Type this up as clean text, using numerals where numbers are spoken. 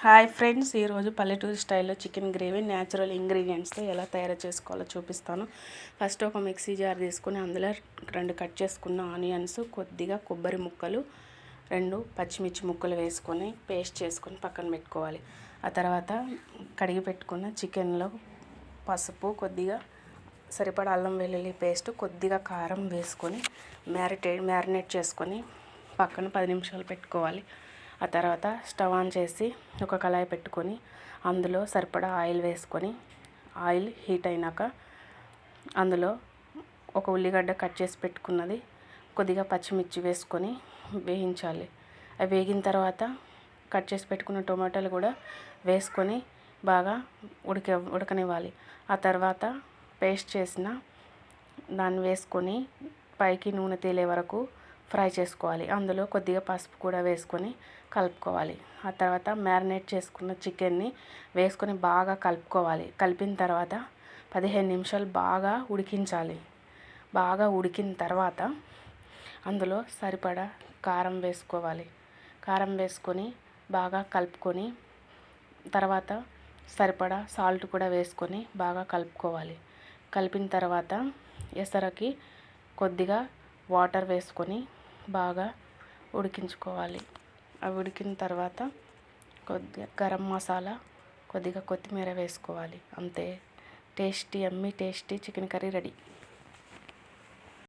Hi friends, ఈరోజు పల్లెటూరు స్టైల్లో చికెన్ గ్రేవీ న్యాచురల్ ఇంగ్రీడియంట్స్తో ఎలా తయారు చేసుకోవాలో చూపిస్తాను. ఫస్ట్ ఒక మిక్సీ జార్ తీసుకొని అందులో 2 కట్ చేసుకున్న ఆనియన్స్, కొద్దిగా కొబ్బరి ముక్కలు, 2 పచ్చిమిర్చి ముక్కలు వేసుకొని పేస్ట్ చేసుకొని పక్కన పెట్టుకోవాలి. ఆ తర్వాత కడిగి పెట్టుకున్న చికెన్లో పసుపు, కొద్దిగా సరిపడా అల్లం వెల్లుల్లి పేస్ట్, కొద్దిగా కారం వేసుకొని మ్యారినేట్ చేసుకొని పక్కన 10 నిమిషాలు పెట్టుకోవాలి. ఆ తర్వాత స్టవ్ ఆన్ చేసి ఒక కళాయి పెట్టుకొని అందులో సరిపడా ఆయిల్ వేసుకొని ఆయిల్ హీట్ అయినాక అందులో ఒక ఉల్లిగడ్డ కట్ చేసి పెట్టుకున్నది, కొద్దిగా పచ్చిమిర్చి వేసుకొని వేయించాలి. అవి వేగిన తర్వాత కట్ చేసి పెట్టుకున్న టొమాటోలు కూడా వేసుకొని బాగా ఉడకనివ్వాలి. ఆ తర్వాత పేస్ట్ చేసిన దాన్ని వేసుకొని పైకి నూనె తేలే వరకు ఫ్రై చేసుకోవాలి. అందులో కొద్దిగా పసుపు కూడా వేసుకొని కలుపుకోవాలి. ఆ తర్వాత మ్యారినేట్ చేసుకున్న చికెన్ని వేసుకొని బాగా కలుపుకోవాలి. కలిపిన తర్వాత 15 నిమిషాలు బాగా ఉడికించాలి. బాగా ఉడికిన తర్వాత అందులో సరిపడా కారం వేసుకోవాలి. కారం వేసుకొని బాగా కలుపుకొని తర్వాత సరిపడా సాల్ట్ కూడా వేసుకొని బాగా కలుపుకోవాలి. కలిపిన తర్వాత ఎసరకి కొద్దిగా వాటర్ వేసుకొని బాగా ఉడికించుకోవాలి. అవి ఉడికిన తర్వాత కొద్దిగా గరం మసాలా, కొద్దిగా కొత్తిమీర వేసుకోవాలి. అంతే, టేస్టీ చికెన్ కర్రీ రెడీ.